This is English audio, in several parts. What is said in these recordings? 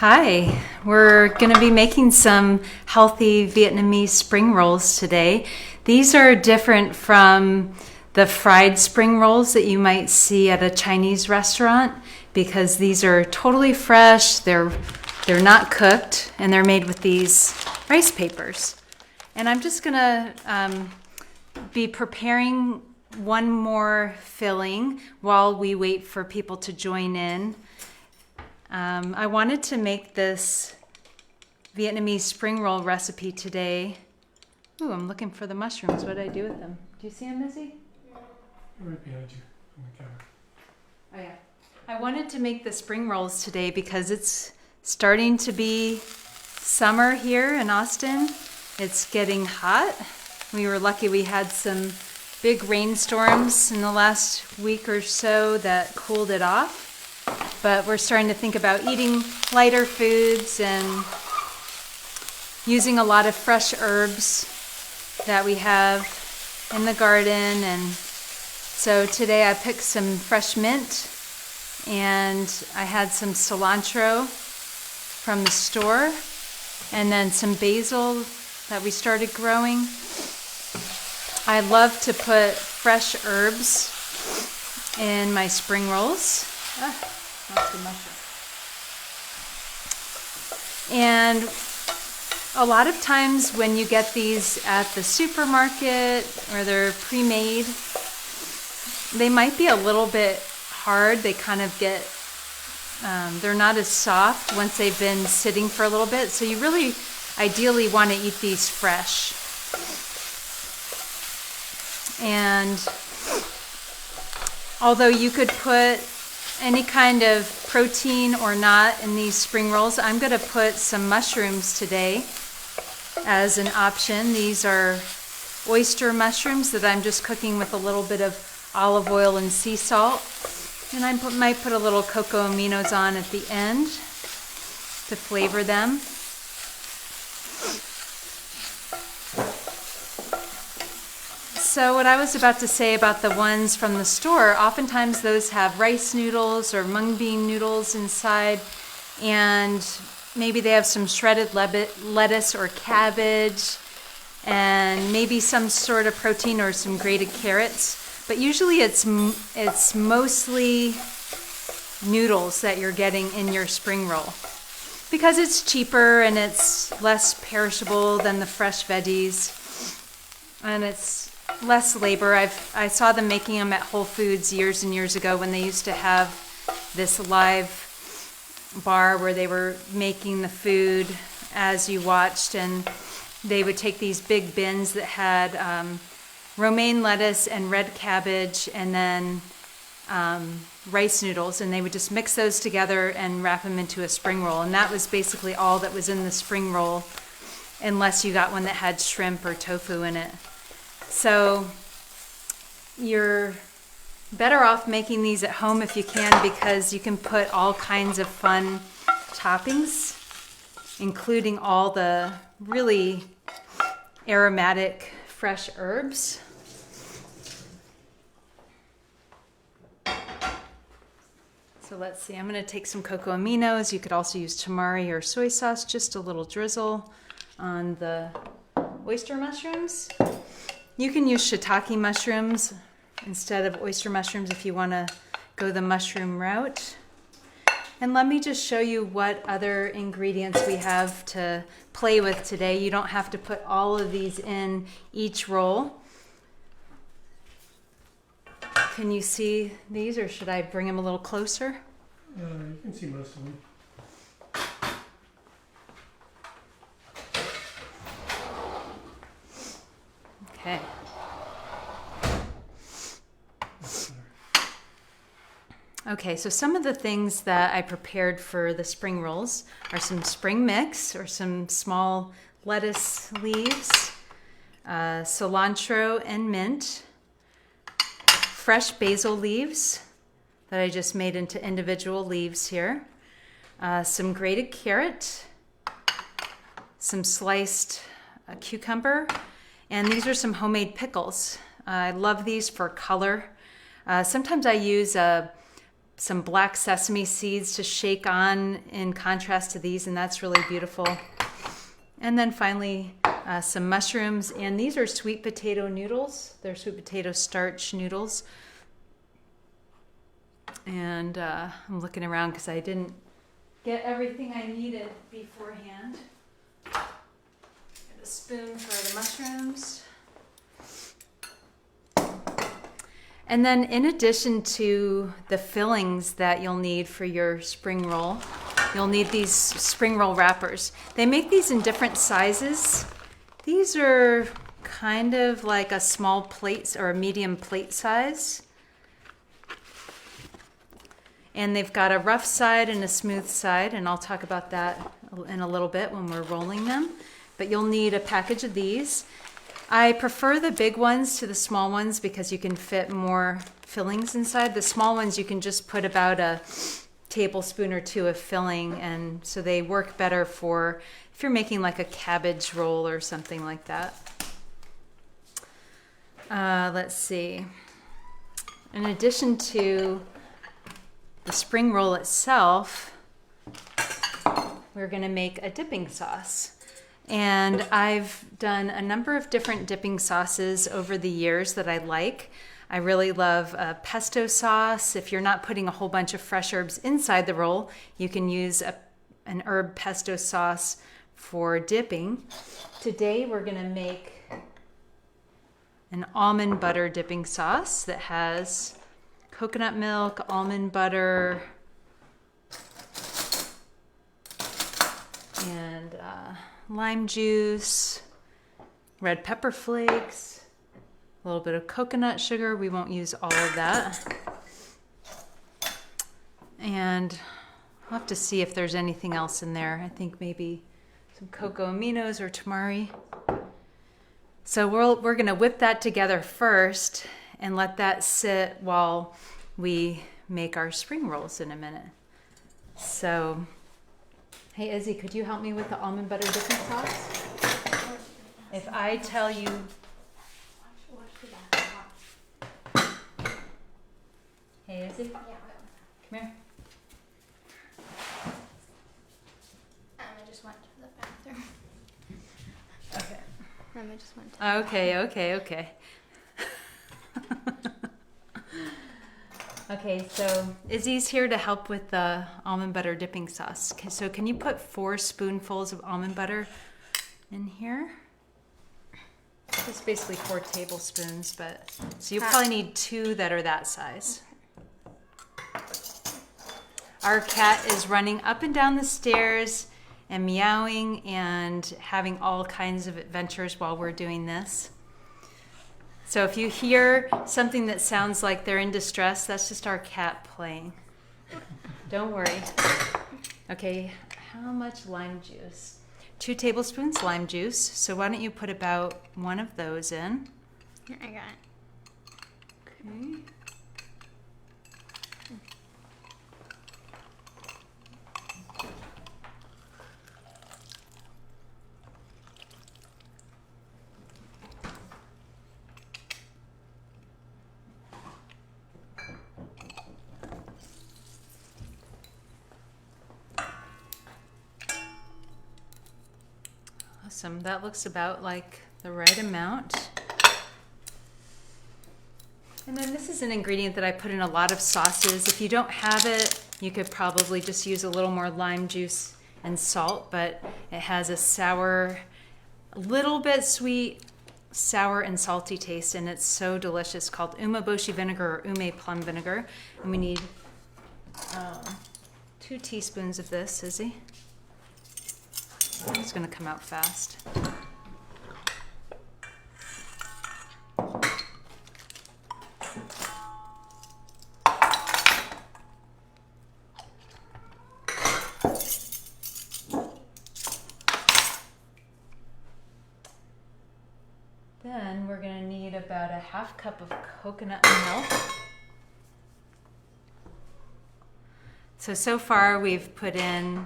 Hi, we're going to be making some healthy Vietnamese spring rolls today. These are different from the fried spring rolls that you might see at a Chinese restaurant because these are totally fresh, they're not cooked, and they're made with these rice papers. And I'm just going to be preparing one more filling while we wait for people to join in. I wanted to make this Vietnamese spring roll recipe today. Ooh, I'm looking for the mushrooms. What did I do with them? Do you see them, Izzy? Right behind you on the counter. Oh, yeah. I wanted to make the spring rolls today because it's starting to be summer here in Austin. It's getting hot. We were lucky we had some big rainstorms in the last week or so that cooled it off. But we're starting to think about eating lighter foods and using a lot of fresh herbs that we have in the garden. And so today I picked some fresh mint and I had some cilantro from the store and then some basil that we started growing. I love to put fresh herbs in my spring rolls. Lots of mushroom. And a lot of times when you get these at the supermarket or they're pre-made, they might be a little bit hard. They kind of get, they're not as soft once they've been sitting for a little bit. So you really ideally want to eat these fresh. And although you could put any kind of protein or not in these spring rolls, I'm going to put some mushrooms today as an option. These are oyster mushrooms that I'm just cooking with a little bit of olive oil and sea salt. And I might put a little cocoa aminos on at the end to flavor them. So what I was about to say about the ones from the store, oftentimes those have rice noodles or mung bean noodles inside, and maybe they have some shredded lettuce or cabbage, and maybe some sort of protein or some grated carrots. But usually it's mostly noodles that you're getting in your spring roll because it's cheaper and it's less perishable than the fresh veggies, and it's less labor. I saw them making them at Whole Foods years and years ago when they used to have this live bar where they were making the food as you watched, and they would take these big bins that had romaine lettuce and red cabbage and then rice noodles, and they would just mix those together and wrap them into a spring roll. And that was basically all that was in the spring roll, unless you got one that had shrimp or tofu in it. So you're better off making these at home if you can, because you can put all kinds of fun toppings, including all the really aromatic fresh herbs. So let's see, I'm going to take some cocoa aminos. You could also use tamari or soy sauce, just a little drizzle on the oyster mushrooms. You can use shiitake mushrooms instead of oyster mushrooms if you want to go the mushroom route. And let me just show you what other ingredients we have to play with today. You don't have to put all of these in each roll. Can you see these, or should I bring them a little closer? You can see most of them. Okay. Okay, so some of the things that I prepared for the spring rolls are some spring mix or some small lettuce leaves, cilantro and mint, fresh basil leaves that I just made into individual leaves here, some grated carrot, some sliced cucumber, and these are some homemade pickles. I love these for color. Sometimes I use a some black sesame seeds to shake on in contrast to these, and that's really beautiful. And then finally, some mushrooms, and these are sweet potato noodles. They're sweet potato starch noodles. And I'm looking around because I didn't get everything I needed beforehand. Get a spoon for the mushrooms. And then in addition to the fillings that you'll need for your spring roll, you'll need these spring roll wrappers. They make these in different sizes. These are kind of like a small plate or a medium plate size. And they've got a rough side and a smooth side, and I'll talk about that in a little bit when we're rolling them. But you'll need a package of these. I prefer the big ones to the small ones because you can fit more fillings inside. The small ones you can just put about a tablespoon or two of filling, and so they work better for if you're making like a cabbage roll or something like that. Let's see. In addition to the spring roll itself, we're going to make a dipping sauce. And I've done a number of different dipping sauces over the years that I like. I really love pesto sauce. If you're not putting a whole bunch of fresh herbs inside the roll, you can use an herb pesto sauce for dipping. Today we're going to make an almond butter dipping sauce that has coconut milk, almond butter, and lime juice, red pepper flakes, a little bit of coconut sugar. We won't use all of that. And I'll have to see if there's anything else in there. I think maybe some cocoa aminos or tamari. So we're going to whip that together first and let that sit while we make our spring rolls in a minute. So, hey Izzy, could you help me with the almond butter dipping sauce? If I tell you... Hey Izzy? Yeah, Come here. Emma just went to the bathroom. Okay. Emma just went to Okay. Okay, so Izzy's here to help with the almond butter dipping sauce. Okay, so can you put 4 spoonfuls of almond butter in here? It's basically 4 tablespoons, but so you probably need 2 that are that size. Our cat is running up and down the stairs and meowing and having all kinds of adventures while we're doing this. So if you hear something that sounds like they're in distress, that's just our cat playing. Don't worry. Okay, how much lime juice? 2 tablespoons lime juice. So why don't you put about 1 of those in? Here, I got it. Okay. Awesome. That looks about like the right amount. And then this is an ingredient that I put in a lot of sauces. If you don't have it, you could probably just use a little more lime juice and salt, but it has a sour, a little bit sweet, sour and salty taste, and it's so delicious, called umeboshi vinegar or ume plum vinegar. And we need 2 teaspoons of this, Izzy. It's going to come out fast. Then we're going to need about a 1/2 cup of coconut milk. So far we've put in,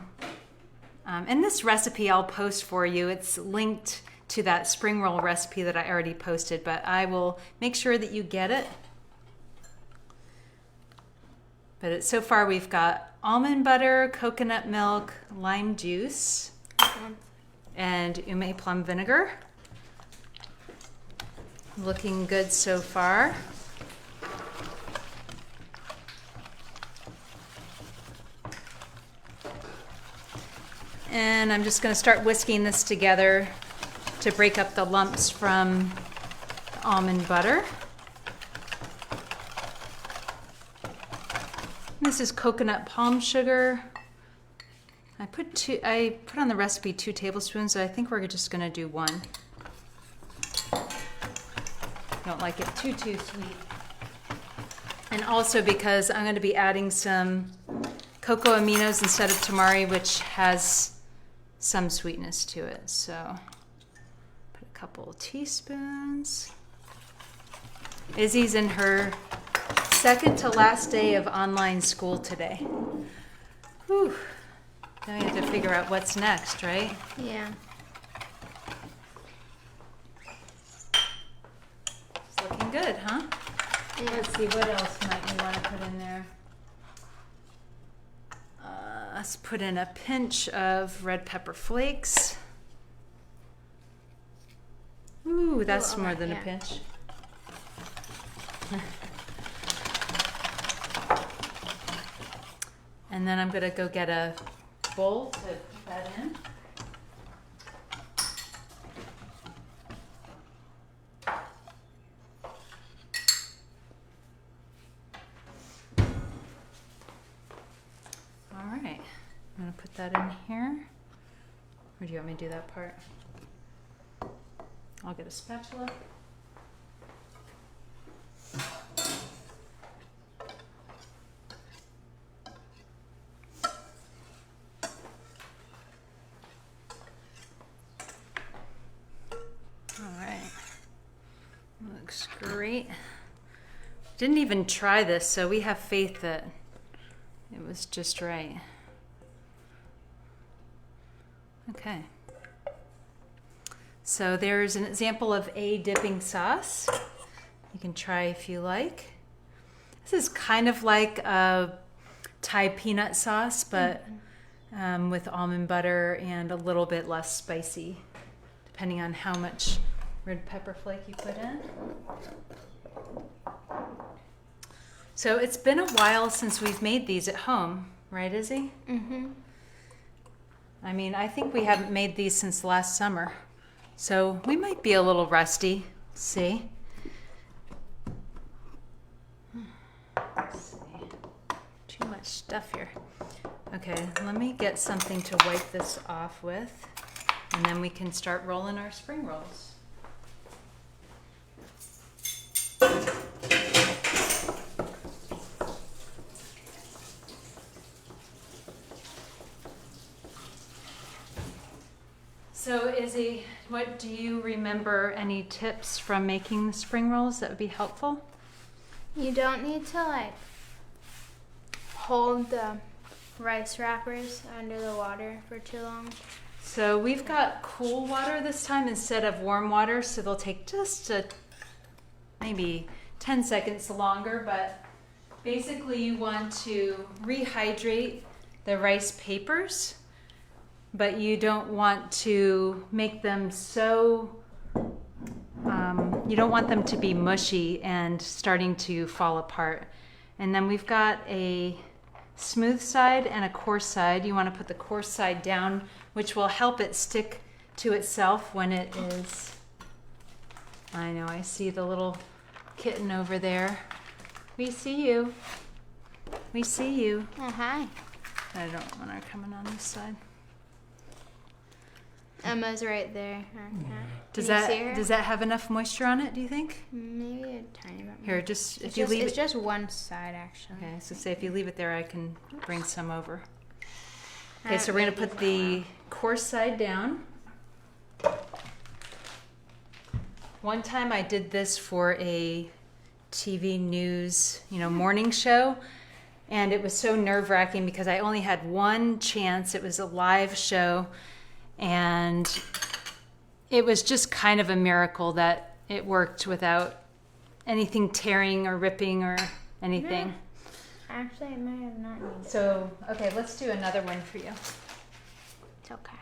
and this recipe I'll post for you. It's linked to that spring roll recipe that I already posted, but I will make sure that you get it. But so far we've got almond butter, coconut milk, lime juice, and ume plum vinegar. Looking good so far. And I'm just going to start whisking this together to break up the lumps from the almond butter. This is coconut palm sugar. I put on the recipe 2 tablespoons, so I think we're just going to do 1. Don't like it too sweet. And also because I'm going to be adding some cocoa aminos instead of tamari, which has some sweetness to it. So put a couple teaspoons. Izzy's in her second to last day of online school today. Whew. Now we have to figure out what's next, right? Yeah. It's looking good, huh? Yeah. Let's see, what else might we want to put in there? Let's put in a pinch of red pepper flakes. Ooh, that's more than a pinch. And then I'm going to go get a bowl to put that in. All right, I'm going to put that in here. Or do you want me to do that part? I'll get a spatula. Looks great. Didn't even try this, so we have faith that it was just right. Okay. So there's an example of a dipping sauce. You can try if you like. This is kind of like a Thai peanut sauce, but with almond butter and a little bit less spicy, depending on how much red pepper flake you put in. So it's been a while since we've made these at home, right, Izzy? Mm-hmm. I mean, I think we haven't made these since last summer. So we might be a little rusty. See? Let's see. Too much stuff here. Okay, let me get something to wipe this off with, and then we can start rolling our spring rolls. So Izzy, what do you remember, any tips from making the spring rolls that would be helpful? You don't need to like hold the rice wrappers under the water for too long. So we've got cool water this time instead of warm water, so they'll take just maybe 10 seconds longer, but basically you want to rehydrate the rice papers, but you don't want to make them so, you don't want them to be mushy and starting to fall apart. And then we've got a smooth side and a coarse side. You want to put the coarse side down, which will help it stick to itself when it is, I know, I see the little kitten over there. We see you. We see you. Oh, hi. I don't want her coming on this side. Emma's right there. Okay. Does Can you see her? that have enough moisture on it, do you think? Maybe a tiny bit more. Here, just if It's you just, leave it's it. just one side actually. Okay, so say if you leave it there, I can bring some over. I Okay, so don't we're gonna think put the coarse side down. One time I did this for a TV news, morning show, and it was so nerve-wracking because I only had one chance. It was a live show, and it was just kind of a miracle that it worked without anything tearing or ripping or anything. Actually, I might have not needed. So, okay, let's do another one for you. It's okay.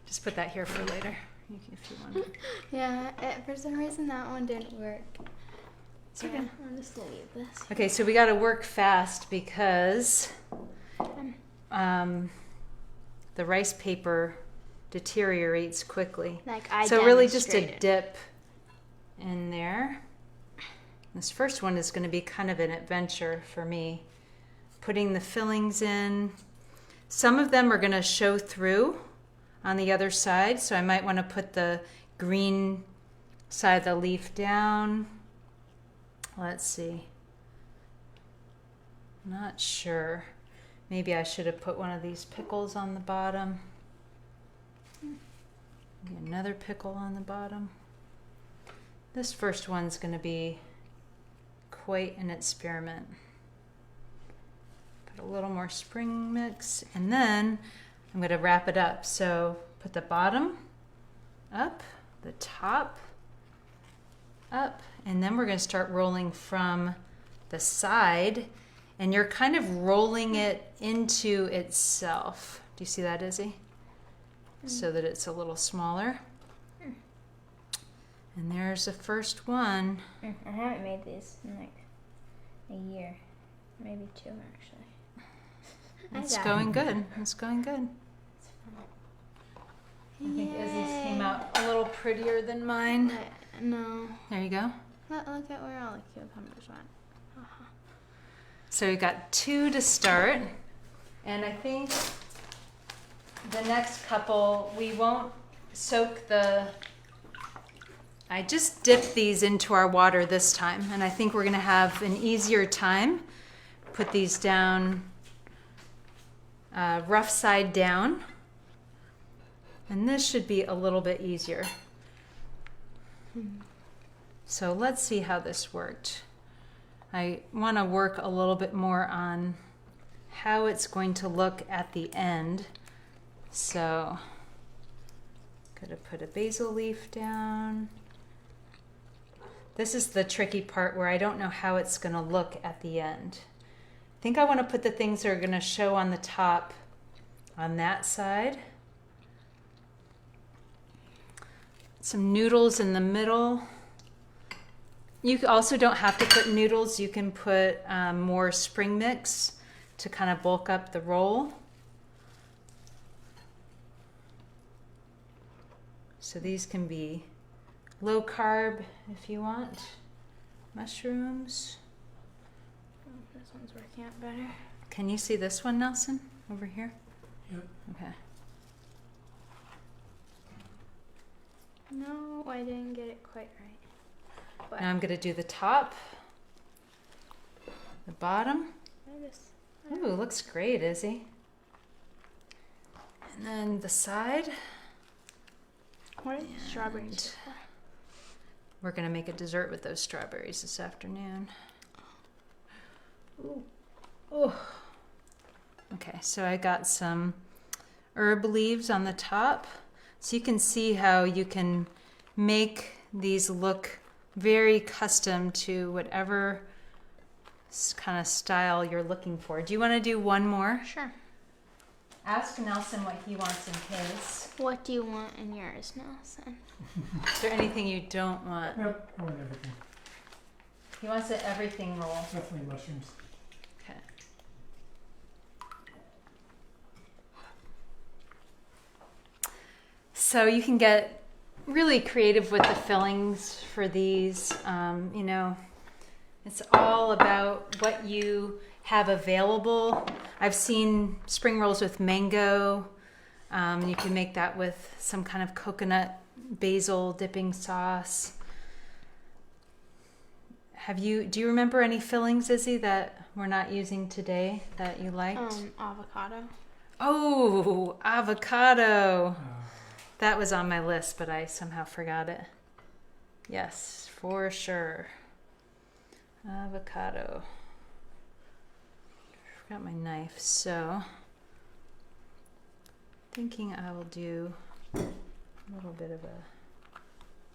Just put that here for later, if you want. Yeah, for some reason that one didn't work. It's okay. I'll just leave this. Okay, so we got to work fast because the rice paper deteriorates quickly. Like I So really just a demonstrated. dip in there. This first one is going to be kind of an adventure for me. Putting the fillings in. Some of them are going to show through on the other side, so I might want to put the green side of the leaf down. Let's see. Not sure. Maybe I should have put one of these pickles on the bottom. Maybe another pickle on the bottom. This first one's going to be quite an experiment. Put a little more spring mix, and then I'm going to wrap it up. So put the bottom up, the top up, and then we're going to start rolling from the side, and you're kind of rolling it into itself. Do you see that, Izzy? So that it's a little smaller. And there's the first one. I haven't made these in like a year, maybe 2 actually. It's going good. It's going good. I think Izzy's came out a little prettier than mine. No. There you go. Look at where all the cucumbers went. So we've got 2 to start. And I think the next couple, we won't soak the... I just dipped these into our water this time, and I think we're going to have an easier time. Put these down, rough side down. And this should be a little bit easier. So let's see how this worked. I want to work a little bit more on how it's going to look at the end. So, gotta put a basil leaf down. This is the tricky part where I don't know how it's going to look at the end. I think I want to put the things that are going to show on the top on that side. Some noodles in the middle. You also don't have to put noodles. You can put more spring mix to kind of bulk up the roll. So these can be low carb if you want. Mushrooms. Oh, this one's working out better. Can you see this one, Nelson, over here? Yep. Okay. No, I didn't get it quite right. But Now I'm going to do the top, the bottom. I just, Ooh, looks great, Izzy. And then the side. what are the strawberries for? We're going to make a dessert with those strawberries this afternoon. Ooh. Oh. Okay, so I got some herb leaves on the top. So you can see how you can make these look very custom to whatever kind of style you're looking for. Do you want to do one more? Sure. Ask Nelson what he wants in his. What do you want in yours, Nelson? Is there anything you don't want? Yep, I want everything. He wants an everything roll. Definitely mushrooms. Okay. So you can get really creative with the fillings for these. You know, it's all about what you have available. I've seen spring rolls with mango. You can make that with some kind of coconut basil dipping sauce. Do you remember any fillings, Izzy, that we're not using today that you liked? Avocado. Oh, avocado. That was on my list, but I somehow forgot it. Yes, for sure. Avocado. Forgot my knife, so thinking I will do a little bit of a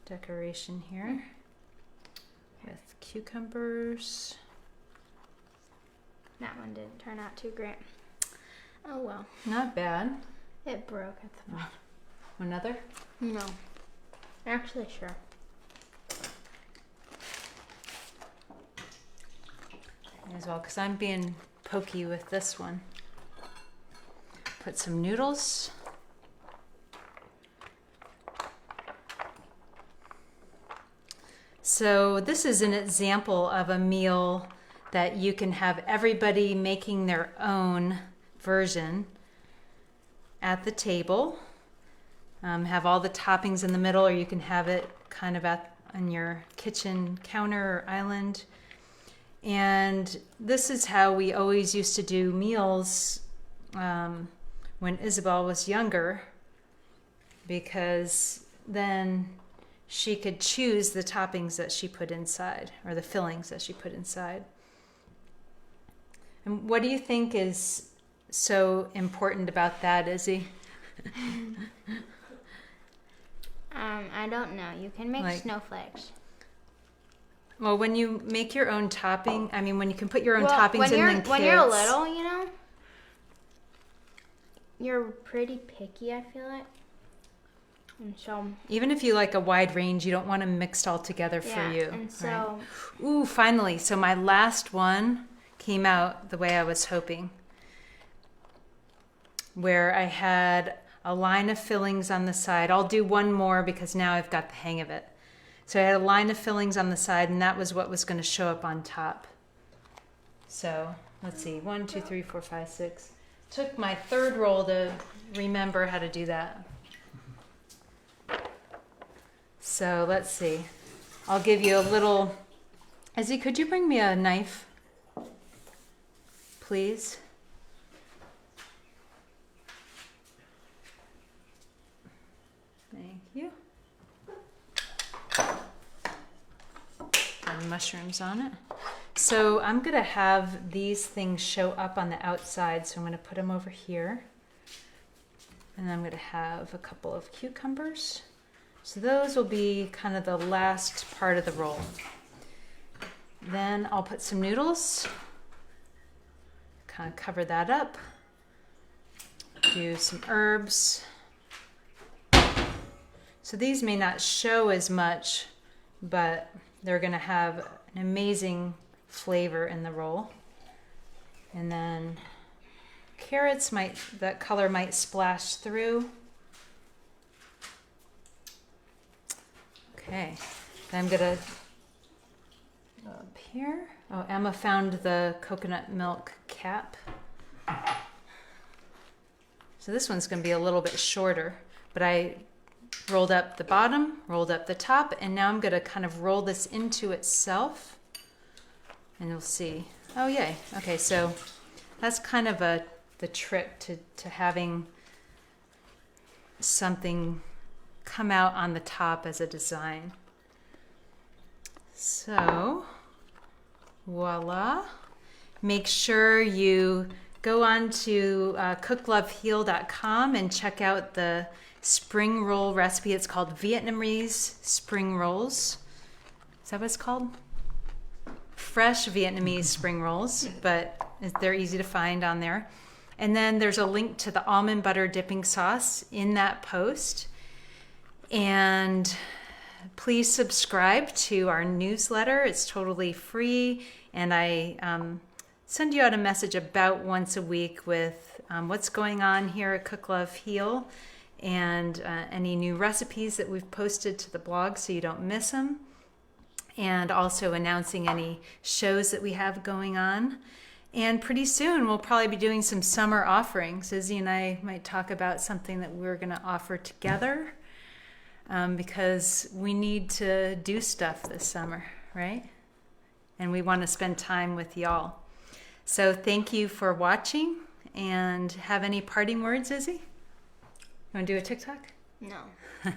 decoration here with cucumbers. That one didn't turn out too great. Oh well. Not bad. It broke at the bottom. Another? No. Actually, sure. As well, because I'm being pokey with this one. Put some noodles. So this is an example of a meal that you can have everybody making their own version at the table. Have all the toppings in the middle, or you can have it kind of on your kitchen counter or island. And this is how we always used to do meals when Isabel was younger, because then she could choose the toppings that she put inside, or the fillings that she put inside. And what do you think is so important about that, Izzy? I don't know. You can make snowflakes. Well, when you make your own topping, I mean, when you can put your own toppings in, then kids... When you're little, you know, you're pretty picky, I feel like. And so... Even if you like a wide range, you don't want them mixed all together for you. And so... Right? Ooh, finally. So my last one came out the way I was hoping. Where I had a line of fillings on the side. I'll do one more because now I've got the hang of it. So I had a line of fillings on the side, and that was what was going to show up on top. So let's see, 1, 2, 3, 4, 5, 6. Took my third roll to remember how to do that. So let's see. I'll give you a little... Izzy, could you bring me a knife, please? Thank you. And mushrooms on it. So I'm going to have these things show up on the outside. So I'm going to put them over here. And I'm going to have a couple of cucumbers. So those will be kind of the last part of the roll. Then I'll put some noodles. Kind of cover that up. Do some herbs. So these may not show as much, but they're going to have an amazing flavor in the roll. And then carrots that color might splash through. Okay, then I'm going to go up here. Oh, Emma found the coconut milk cap. So this one's going to be a little bit shorter, but I rolled up the bottom, rolled up the top, and now I'm going to kind of roll this into itself. And you'll see. Oh, yay. Okay, so that's kind of the trick to having something come out on the top as a design. So, voila. Make sure you go on to cookloveheal.com and check out the spring roll recipe. It's called Vietnamese spring rolls. Is that what it's called? Fresh Vietnamese spring rolls, but they're easy to find on there. And then there's a link to the almond butter dipping sauce in that post. And please subscribe to our newsletter. It's totally free, and I send you out a message about once a week with what's going on here at Cook Love Heal, and any new recipes that we've posted to the blog so you don't miss them, and also announcing any shows that we have going on. And pretty soon we'll probably be doing some summer offerings. Izzy and I might talk about something that we're going to offer together, because we need to do stuff this summer, right? And we want to spend time with y'all. So thank you for watching, and have any parting words, Izzy? You want to do a TikTok? No. Oh,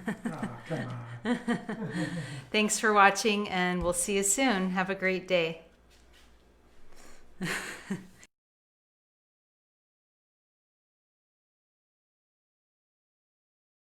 come on. Thanks for watching, and we'll see you soon. Have a great day.